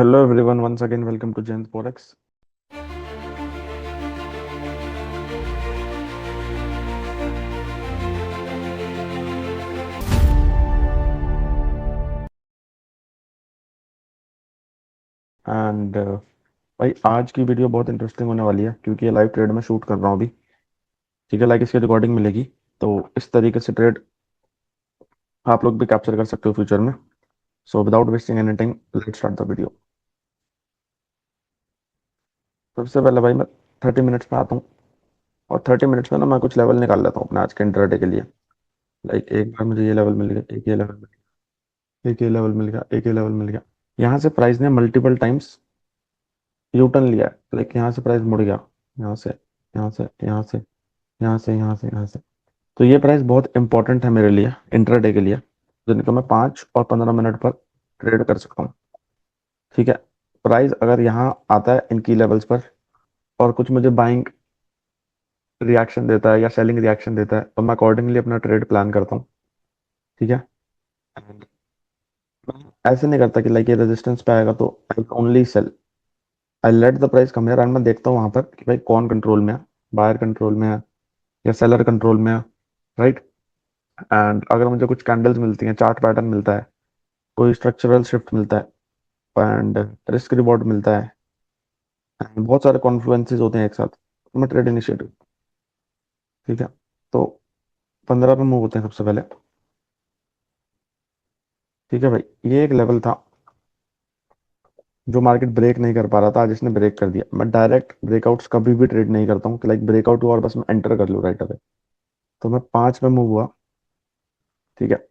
Hello everyone, once again welcome to Jain's Forex. And भाई आज की वीडियो बहुत इंटरेस्टिंग होने वाली है क्योंकि ये लाइव ट्रेड में शूट कर रहा हूँ अभी। ठीक है, लाइक इसकी रिकॉर्डिंग मिलेगी तो इस तरीके से ट्रेड आप लोग भी कैप्चर कर सकते हो फ्यूचर में। So without wasting any time let's start the video. सबसे पहले भाई मैं 30 मिनट्स में आता हूँ और 30 मिनट्स में ना मैं कुछ लेवल निकाल लेता हूँ अपने आज के इंट्राडे के लिए। लाइक एक बार मुझे ये लेवल मिल गया, एक ये लेवल मिल गया, एक ये लेवल मिल गया, एक ये लेवल मिल गया। यहाँ से प्राइस ने मल्टीपल टाइम्स यू टर्न लिया है। लाइक यहाँ से प्राइस मुड़ गया, यहाँ से, यहाँ से, यहाँ से, यहाँ से, यहाँ से, यहाँ से। तो ये प्राइस बहुत इंपॉर्टेंट है मेरे लिए इंट्राडे के लिए, जिनको मैं 5 और 15 मिनट पर ट्रेड कर सकता हूँ। ठीक है, प्राइस अगर यहाँ आता है इन की लेवल्स पर और कुछ मुझे बाइंग रिएक्शन देता है या सेलिंग रिएक्शन देता है तो मैं अकॉर्डिंगली अपना ट्रेड प्लान करता हूँ। ठीक है, And मैं ऐसे नहीं करता कि लाइक ये रेजिस्टेंस पे आएगा तो I only sell. I let the price come here and मैं देखता हूँ वहां पर कि भाई कौन कंट्रोल में है, बायर कंट्रोल में है या सेलर कंट्रोल में है, राइट। एंड अगर मुझे कुछ कैंडल्स मिलती हैं, चार्ट पैटर्न मिलता है, कोई स्ट्रक्चरल शिफ्ट मिलता है एंड रिस्क रिवॉर्ड मिलता है and बहुत सारे कॉन्फ्लुएंसेस होते हैं एक साथ तो मैं ट्रेड इनिशिएट। ठीक है, तो 15 पे मूव होते हैं सबसे पहले। ठीक है भाई, ये एक लेवल था जो मार्केट ब्रेक नहीं कर पा रहा था, आज इसने ब्रेक कर दिया। मैं डायरेक्ट ब्रेकआउट्स कभी भी ट्रेड नहीं करता हूँ कि लाइक ब्रेकआउट हुआ और बस मैं एंटर कर लूँ राइट अवे। तो मैं 5 पे मूव हुआ। ठीक है,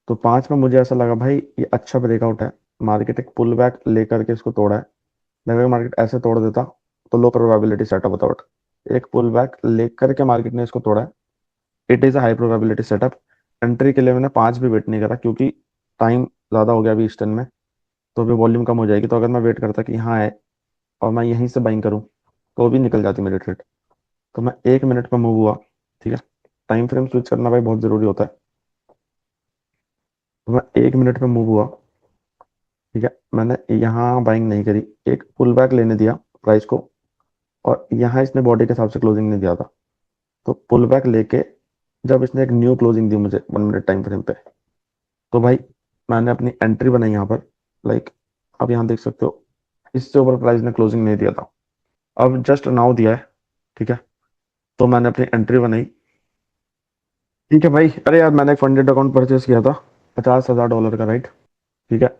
तो 5 में मुझे ऐसा लगा भाई ये अच्छा ब्रेकआउट है, मार्केट एक पुल बैक लेकर के इसको तोड़ा है। अगर मार्केट ऐसे तोड़ देता तो लो प्रोबेबिलिटी सेटअप होता, बट एक पुल बैक लेकर के मार्केट ने इसको तोड़ा है। It is a high probability setup. Entry के लिए मैंने 5 भी वेट नहीं करा क्योंकि टाइम ज़्यादा हो गया अभी ईस्टर्न में, तो अभी वॉल्यूम कम हो जाएगी। तो अगर मैं वेट करता कि यहाँ आए और मैं यहीं से बाइंग करूँ तो भी निकल जाती मेरी ट्रेड। तो मैं 1 मिनट पर मूव हुआ। ठीक है, टाइम फ्रेम स्विच करना भाई बहुत ज़रूरी होता है। तो मैं 1 मिनट पे मूव हुआ। ठीक है, मैंने यहाँ बाइंग नहीं करी, एक पुल बैक लेने दिया प्राइस को और यहाँ इसने बॉडी के हिसाब से क्लोजिंग नहीं दिया था। तो पुल बैक लेके जब इसने एक न्यू क्लोजिंग दी मुझे 1 मिनट टाइम फ्रेम पे, तो भाई मैंने अपनी एंट्री बनाई यहाँ पर। लाइक आप यहाँ देख सकते हो, इससे ऊपर प्राइस ने क्लोजिंग नहीं दिया था, अब जस्ट नाउ दिया है। ठीक है, तो मैंने अपनी एंट्री बनाई। ठीक है भाई, अरे यार मैंने एक फंडेड अकाउंट परचेस किया था $50,000 का, राइट। ठीक है,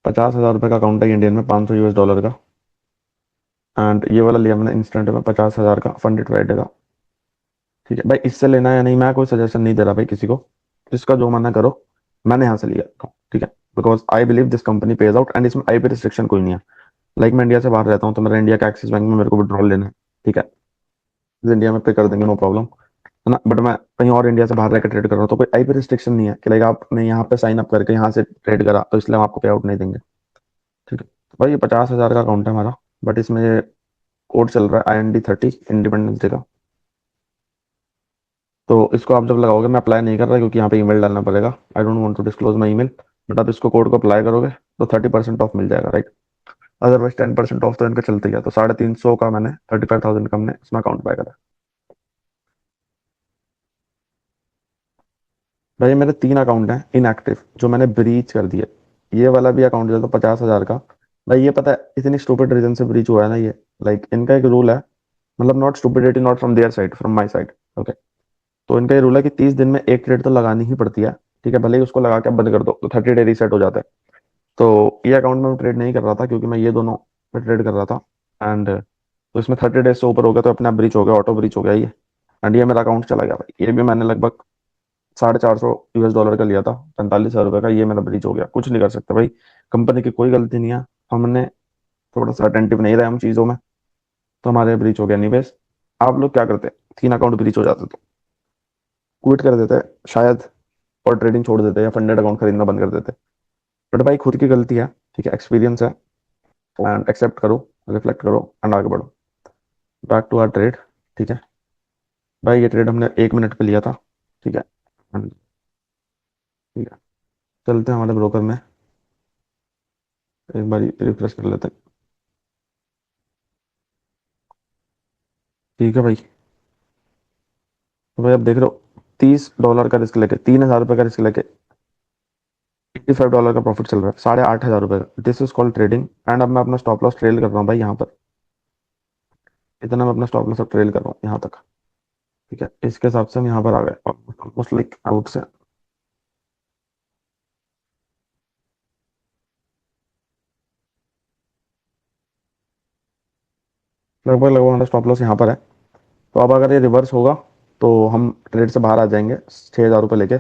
$50,000 का अकाउंट है इंडियन में, $500 का। एंड ये वाला लिया मैंने इंस्टेंट में 50,000 का फंडेड फ्राइडे का। ठीक है भाई, इससे लेना है या नहीं मैं कोई सजेशन नहीं दे रहा भाई किसी को, जिसका जो मानना करो। मैंने यहाँ से लिया था, ठीक है, because I believe this company page out and इसमें आईपी रिस्ट्रिक्शन कोई नहीं है। लाइक मैं इंडिया से बाहर रहता हूँ तो मेरा इंडिया का एक्सिस बैंक में मेरे को विड्रॉल लेना है। ठीक है, इंडिया में पे कर देंगे, नो प्रॉब्लम, है ना। बट मैं कहीं और इंडिया से बाहर रहकर ट्रेड कर रहा हूँ तो कोई आईपी रिस्ट्रिक्शन नहीं है कि लाइक आपने यहाँ पे साइन अप करके यहाँ से ट्रेड करा तो इसलिए हम आपको पे आउट नहीं देंगे। ठीक है, तो भाई ये 50,000 का अकाउंट है हमारा, बट इसमें कोड चल रहा है IND30 इंडिपेंडेंस डे का। तो इसको आप जब लगाओगे, मैं अप्लाई नहीं कर रहा क्योंकि यहाँ पे ईमेल डालना पड़ेगा, I don't want to disclose my email. But आप इसको कोड को अप्लाई करोगे तो 30% ऑफ मिल जाएगा, राइट। अदरवाइज 10% ऑफ तो इनका चलता ही है। तो 350 का मैंने 35,000 का हमने इसमें अकाउंट बाय करा। भाई मेरे 3 अकाउंट हैं इनएक्टिव जो मैंने ब्रीच कर दिए। ये वाला भी अकाउंट जो था 50,000 का, भाई ये पता है इतनी स्टूपिड रीजन से ब्रीच हुआ है ना ये। लाइक इनका एक रूल है, मतलब not stupidity, not from their side, from my side. Okay, तो इनका ये रूल है कि 30 दिन में एक ट्रेड तो लगानी ही पड़ती है। ठीक है, भले ही उसको लगा के आप बंद कर दो तो 30 डे रीसेट हो जाता है। तो ये अकाउंट में मैं ट्रेड नहीं कर रहा था क्योंकि मैं ये दोनों पे ट्रेड कर रहा था। एंड तो इसमें 30 डेज से ऊपर हो गया तो अपना ब्रीच हो गया, ऑटो ब्रीच हो गया ये। एंड ये मेरा अकाउंट चला गया भाई, ये भी मैंने लगभग $450 का लिया था, $45,000 का, ये मेरा ब्रीच हो गया। कुछ नहीं कर सकते भाई, कंपनी की कोई गलती नहीं है, हमने थोड़ा सा अटेंटिव नहीं रहे हम चीज़ों में, तो हमारे ब्रीच हो गया। नहीं बेस, आप लोग क्या करते, 3 अकाउंट ब्रीच हो जाते तो क्विट कर देते शायद और ट्रेडिंग छोड़ देते या फंडेड अकाउंट खरीदना बंद कर देते। बट भाई खुद की गलती है, ठीक है, एक्सपीरियंस है, एंड एक्सेप्ट करो, रिफ्लेक्ट करो एंड आगे बढ़ो। Back to our trade. ठीक है भाई, ये ट्रेड हमने 1 मिनट पे लिया था। ठीक है, ठीक है, चलते हैं हमारे ब्रोकर में। एक बार रिफ्रेश कर लेते हैं। ठीक है भाई। तो भाई अब देख रहे हो, $30 का रिस्क लेके, $3000 का रिस्क लेके $85 का प्रॉफिट चल रहा है, $8,500 का। This is called trading. And अब मैं अपना स्टॉप लॉस ट्रेल कर रहा हूँ भाई यहाँ पर। इतना मैं अपना स्टॉप लॉस अब ट्रेल कर रहा हूँ यहाँ तक। ठीक है, इसके हिसाब से हम यहाँ पर आ गए ऑलमोस्ट लाइक आउट से। लगभग लगभग हमारा स्टॉप लॉस यहाँ पर है। तो अब अगर ये रिवर्स होगा तो हम ट्रेड से बाहर आ जाएंगे 6,000 रुपये लेके।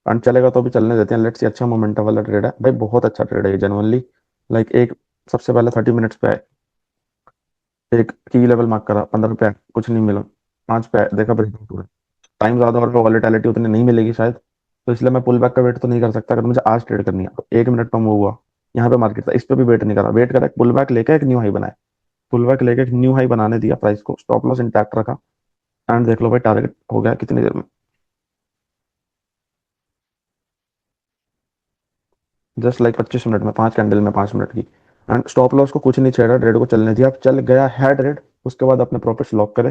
एंड चलेगा तो अभी चलने देते हैं, लेट्स सी। अच्छा मोमेंटम वाला ट्रेड है भाई, बहुत अच्छा ट्रेड है ये जनरली। लाइक एक, सबसे पहले 30 मिनट्स पे आए, एक की लेवल मार्क करा, 15 पे कुछ नहीं मिला, 5 पे देखा ब्रेकआउट हुआ। टाइम ज़्यादा और वॉलेटिलिटी उतनी नहीं मिलेगी शायद, तो इसलिए मैं पुल बैक का वेट तो नहीं कर सकता। अगर मुझे आज ट्रेड करनी है तो 1 मिनट पर मूव हुआ, यहाँ पे मार्केट था, इस पे भी वेट नहीं करा, वेट करा पुल बैक लेके एक न्यू हाई बनाए। पुल बैक लेके एक न्यू हाई बनाने दिया प्राइस को, स्टॉप लॉस इंटैक्ट रखा। एंड देख लो भाई, टारगेट हो गया कितनी देर में, जस्ट लाइक 25 मिनट में, 5 कैंडल में 5 मिनट की। एंड स्टॉप लॉस को कुछ नहीं छेड़ा, ट्रेड को चलने दिया, अब चल गया है ट्रेड। उसके बाद अपने प्रॉफिट्स लॉक करे।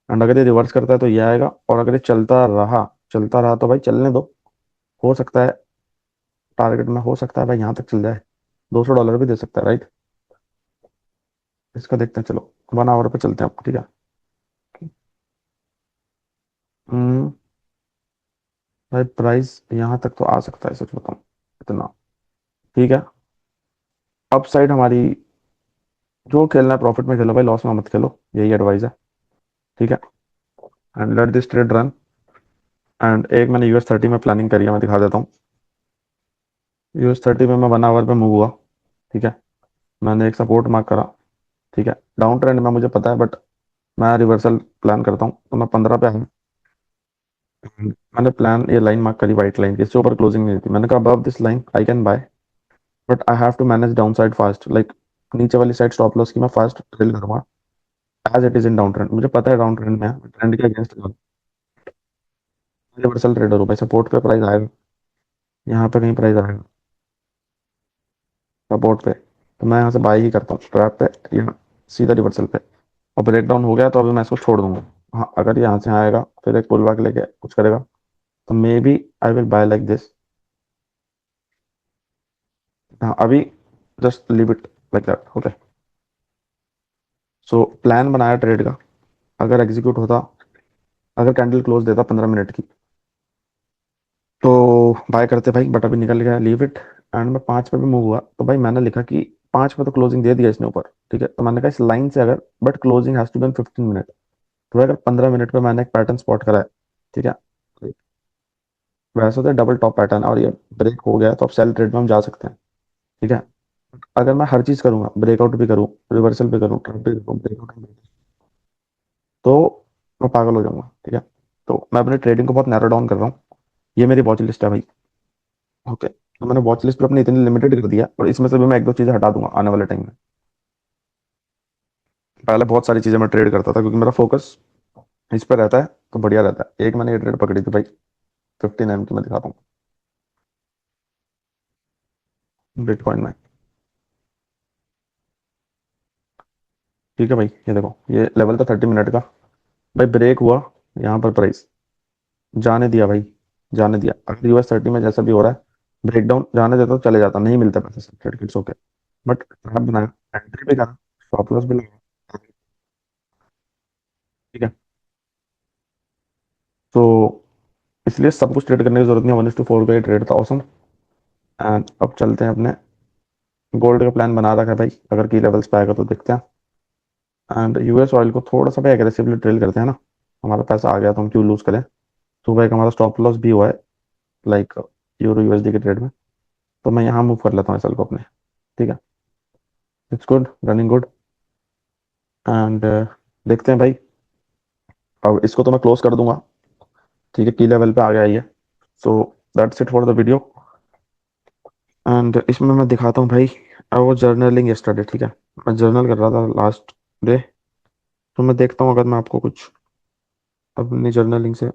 एंड अगर ये रिवर्स करता है तो ये आएगा, और अगर ये चलता रहा तो भाई चलने दो। हो सकता है टारगेट में, हो सकता है भाई यहाँ तक चल जाए, $200 भी दे सकता है, राइट। इसका देखते हैं, चलो 1 आवर पे चलते हैं आप, ठीक है। हम्म, भाई प्राइस यहाँ तक तो आ सकता है, सच बताऊं इतना। ठीक है, अप साइड हमारी, जो खेलना है प्रॉफिट में खेलो भाई, लॉस में मत खेलो, यही एडवाइस है। ठीक है, and let this trade run. And एक मैंने US 30 में प्लानिंग करी है, मैं दिखा देता हूँ। US 30 में मैं 1 आवर पे मूव हुआ। ठीक है, मैंने एक सपोर्ट मार्क करा। ठीक है, डाउन ट्रेंड में मुझे पता है, बट मैं रिवर्सल प्लान करता हूँ, तो मैं 15 पे आया। मैंने प्लान ये लाइन मार्क करी, वाइट लाइन की, इससे ऊपर क्लोजिंग नहीं थी। मैंने कहा above this line I can buy, but I have to manage downside fast. Like नीचे वाली साइड स्टॉप लॉस की मैं फास्ट ड्रिल करूंगा, as it is in downtrend. मुझे पता है डाउन ट्रेंड में है, ट्रेंड के अगेंस्ट रिवर्सल ट्रेडर हूँ भाई। सपोर्ट पे प्राइस आएगा, यहाँ पे कहीं प्राइस आएगा सपोर्ट पे, तो मैं यहाँ से बाय ही करता हूँ ट्रैप पे, यहाँ सीधा रिवर्सल पे। और ब्रेक डाउन हो गया तो अभी मैं इसको छोड़ दूंगा। हाँ, अगर यहाँ से आएगा फिर एक पुल बैक लेके कुछ करेगा, तो maybe I will buy like this. हाँ, अभी just leave it like that, okay. So plan बनाया ट्रेड का, अगर एग्जीक्यूट होता, अगर कैंडल क्लोज देता 15 मिनट की, तो बाय करते भाई, बट अभी निकल गया, लीव इट। एंड मैं 5 पे भी मूव हुआ, तो भाई मैंने लिखा कि 5 पे तो क्लोजिंग दे दिया इसने ऊपर। ठीक है, तो मैंने कहा इस लाइन से अगर, but closing has to be 15 minute. तो अगर 15 मिनट पे मैंने एक पैटर्न स्पॉट करा है, ठीक है, वैसे तो डबल टॉप पैटर्न और ये ब्रेक हो गया, तो अब सेल ट्रेड में हम जा सकते हैं। ठीक है, अगर मैं हर चीज करूंगा, ब्रेकआउट भी करूँ, रिवर्सल भी करूँ, ट्रेड भी करूँ, ब्रेकआउट भी करूँ, तो मैं पागल हो जाऊंगा। ठीक है, तो मैं अपने ट्रेडिंग को बहुत नैरो डाउन कर रहा हूँ। ये मेरी वॉच लिस्ट है भाई। ओके, तो मैंने वॉच लिस्ट पर अपनी इतनी लिमिटेड कर दिया, और इसमें से भी मैं एक दो चीजें हटा दूंगा आने वाले टाइम में। पहले बहुत सारी चीजें मैं ट्रेड करता था, क्योंकि मेरा फोकस इस पर रहता है, तो बढ़िया रहता है। एक मैंने ये ट्रेड पकड़ी थी भाई, 15 M की, मैं दिखाता हूँ बिटकॉइन में। ठीक है भाई, ये देखो, ये लेवल था 30 मिनट का भाई, ब्रेक हुआ यहाँ पर प्राइस, जाने दिया भाई, जाने दिया। अगर US 30 में जैसा भी हो रहा है, ब्रेकडाउन जाने देता तो चले जाता, नहीं मिलता पैसे सर्टिफिकेट्स होके। बट ट्रैप बनाया, एंट्री भी करा, स्टॉप लॉस भी लगा। ठीक है, तो इसलिए सब कुछ ट्रेड करने की जरूरत नहीं है, 1:4 का ही ट्रेड था, ऑसम। एंड अब चलते हैं अपने, गोल्ड का प्लान बना रखा है भाई, अगर की लेवल्स पे आएगा तो देखते हैं। एंड US ऑयल को थोड़ा सा भाई एग्रेसिवली ट्रेल करते हैं ना, हमारा पैसा आ गया तो हम क्यों लूज करें। तो भाई हमारा स्टॉप लॉस भी हुआ है, लाइक यूरो USD के ट्रेड में, तो मैं यहाँ मूव कर लेता हूँ एसएल को अपने। ठीक है, it's good, running good. And देखते हैं भाई, अब इसको तो मैं क्लोज कर दूंगा। ठीक है, की लेवल पे आ गया ये। So that's it for the video. And इसमें मैं दिखाता हूँ भाई, आई वाज जर्नलिंग यस्टरडे। ठीक है, मैं जर्नल कर रहा था लास्ट डे, तो मैं देखता हूँ अगर मैं आपको कुछ अपनी जर्नलिंग से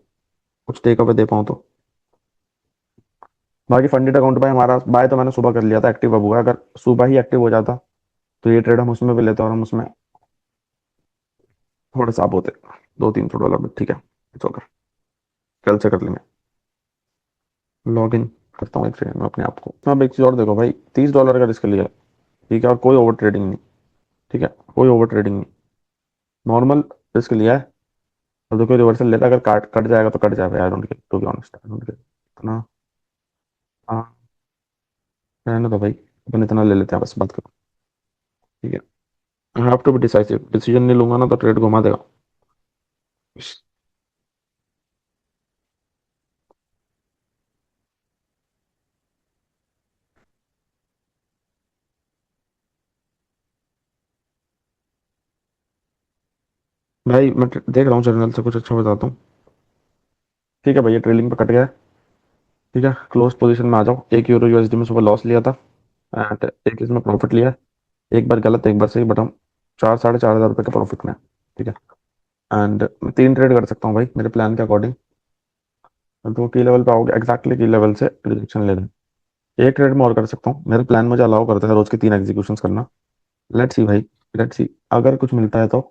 कुछ टेक अवे दे पाऊँ तो। बाकी फंडेड अकाउंट पे हमारा बाय तो मैंने सुबह कर लिया था, एक्टिव अब हुआ। अगर सुबह ही एक्टिव हो जाता तो ये ट्रेड हम उसमें भी लेते और हम उसमें थोड़े साफ होते, $200-300, बट ठीक है, इट्स ओके, कल से कर लेंगे। लॉग इन करता हूँ एक सेकंड में अपने आप को। अब एक चीज़ और देखो भाई, $30 का रिस्क लिया, ठीक है, और कोई ओवर ट्रेडिंग नहीं, ठीक है, कोई ओवर ट्रेडिंग नहीं, नॉर्मल रिस्क लिया है। और देखो रिवर्सल लेता, अगर काट कट जाएगा तो कट जाएगा, I don't care, to be honest, I don't care इतना। हाँ, रहने दो भाई, अपन इतना ले लेते हैं, बस बात करो, ठीक है। I have to be decisive, decision नहीं लूंगा ना तो ट्रेड घुमा देगा। भाई मैं देख रहा हूँ जर्नल से कुछ अच्छा बताता हूँ। ठीक है भैया, ट्रेलिंग पे कट गया है, ठीक है, क्लोज पोजीशन में आ जाओ। €1 में सुबह लॉस लिया था, एंड एक इसमें प्रॉफिट लिया है। एक बार गलत एक बार सही, बट हम 4-4.5 हज़ार रुपये के प्रॉफिट में हैं, ठीक है। एंड मैं 3 ट्रेड कर सकता हूँ भाई मेरे प्लान के अकॉर्डिंग। तो की लेवल पे आओगे, एग्जैक्टली की लेवल से रिजेक्शन ले लें। एक ट्रेड में और कर सकता हूँ, मेरे प्लान मुझे अलाउ करता है रोज के 3 एग्जीक्यूशन करना। लेट्स सी भाई, लेट्स सी, अगर कुछ मिलता है तो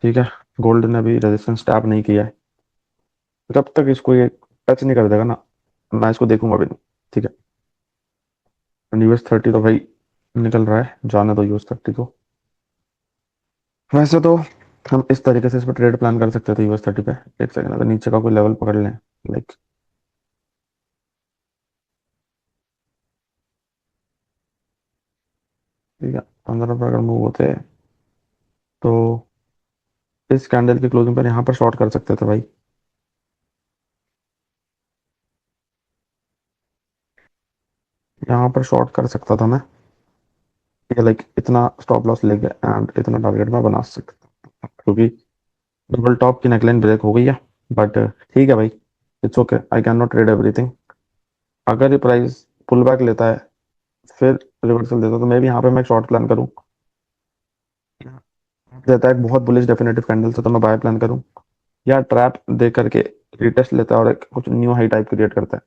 ठीक है। गोल्ड ने अभी रेजिस्टेंस टैप नहीं किया है, जब तक इसको ये टच नहीं कर देगा ना, मैं इसको देखूंगा भी नहीं, ठीक है। US 30 तो भाई निकल रहा है, जाने दो US 30 को। वैसे तो हम इस तरीके से इस पर ट्रेड प्लान कर सकते थे US 30 पे। एक सेकंड, अगर नीचे का कोई लेवल पकड़ लें, लाइक, ठीक है, 15 पे अगर मूव होते तो इस कैंडल की क्लोजिंग पर यहाँ पर शॉर्ट कर सकते थे भाई। यहाँ पर शॉर्ट कर सकता था मैं, ठीक है, लाइक इतना स्टॉप लॉस लेके एंड इतना टारगेट मैं बना सकता था, क्योंकि डबल टॉप की नेकलाइन ब्रेक हो गई है। बट ठीक है भाई, it's okay, I can not trade everything. अगर ये प्राइस पुल बैक लेता है, फिर रिवर्सल देता है, तो मैं भी यहाँ पे मैं शॉर्ट प्लान करूँ। देता है एक बहुत बुलिश डेफिनेटिव कैंडल से, तो मैं बाय प्लान करूँ, या ट्रैप दे करके रिटेस्ट लेता है और एक कुछ न्यू हाई टाइप क्रिएट करता है,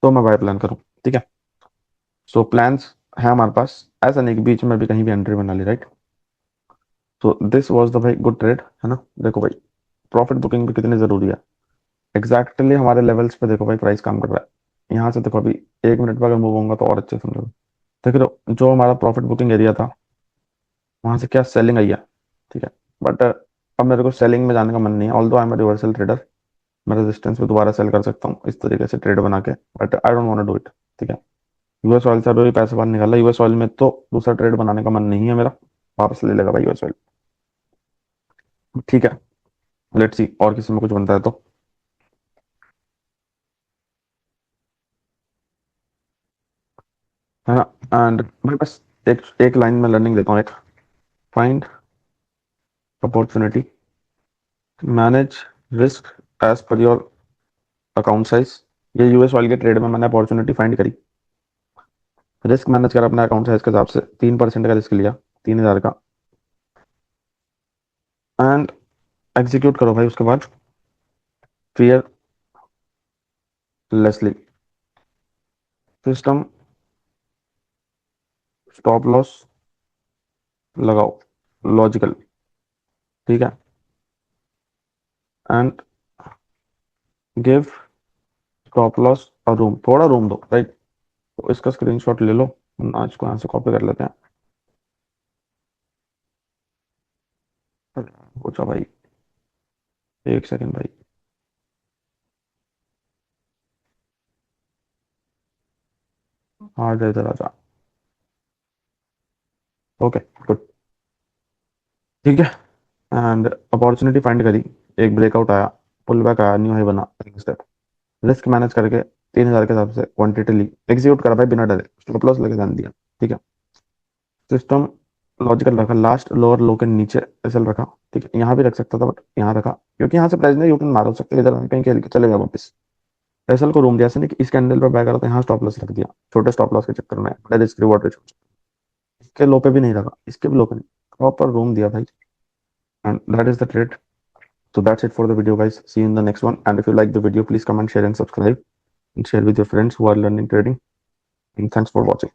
तो मैं बाय प्लान करूँ, ठीक है। सो प्लान्स है हमारे पास, ऐसा नहीं कि बीच में भी कहीं भी एंट्री बना ली, राइट। तो दिस वाज द भाई गुड ट्रेड, है ना। देखो भाई, प्रॉफिट बुकिंग भी कितनी जरूरी है। एग्जैक्टली हमारे लेवल्स पे देखो भाई प्राइस काम कर रहा है। यहाँ से देखो अभी 1 मिनट पर अगर मूव होगा तो और अच्छे समझो। देखो जो हमारा प्रॉफिट बुकिंग एरिया था, वहां से क्या सेलिंग आई है, ठीक है। बट अब मेरे को सेलिंग में जाने का मन नहीं है, although I am reversal trader. मैं रेजिस्टेंस पे दोबारा सेल कर सकता हूँ इस तरीके से ट्रेड बना के, but I don't want to do it, ठीक है। यूएस ऑयल से अभी पैसे बाहर निकाला, यूएस ऑयल में तो दूसरा ट्रेड बनाने का मन नहीं है मेरा, वापस ले लेगा भाई यूएस ऑयल, ठीक है। लेट्स सी और किसी में कुछ बनता है तो, है ना। एंड भाई बस एक एक लाइन में लर्निंग देता हूँ, एक, find opportunity, manage risk as per your account size. ये यूएस ऑयल के ट्रेड में मैंने अपॉर्चुनिटी फाइंड करी, रिस्क मैनेज कर अपने अकाउंट साइज के हिसाब से 3% का रिस्क लिया, 3,000 का, एंड एग्जीक्यूट करो भाई उसके बाद फियरलेसली। सिस्टम स्टॉप लॉस लगाओ, लॉजिकल, ठीक है, एंड गिव स्टॉप लॉस और रूम, थोड़ा रूम दो, राइट। तो इसका स्क्रीनशॉट ले लो, आज को यहाँ से कॉपी कर लेते हैं। पूछा भाई, एक सेकंड भाई, हाँ जा इधर आ जा, ओके गुड, ठीक है। एंड अपॉर्चुनिटी फाइंड करी, एक ब्रेकआउट आया, पुल बैक आया, न्यू हाई बना, स्टेप, रिस्क मैनेज करके 3,000 के हिसाब से क्वांटिटी ली, एग्जीक्यूट करा भाई बिना डरे, स्टॉप लॉस लेके ध्यान दिया, ठीक है। सिस्टम लॉजिकल रखा, लास्ट लोअर लो के नीचे एसएल रखा, ठीक है। यहाँ भी रख सकता था बट यहाँ रखा, क्योंकि यहाँ से प्राइस ने यूटर्न मार सकते हैं, इधर कहीं खेल के चले गया वापस। एसएल को रूम दिया, ऐसे नहीं कि इस कैंडल पर बैक आ रहा था यहाँ स्टॉप लॉस रख दिया, छोटे स्टॉप लॉस के चक्कर में बड़े रिस्क रिवॉर्ड रेशियो, इसके लो पे भी नहीं रखा, इसके भी लो पे नहीं, प्रॉपर रूम दिया भाई, and that is the trade. So that's it for the video guys, see you in the next one, and if you like the video please comment, share and subscribe. and share with your friends who are learning trading. And thanks for watching.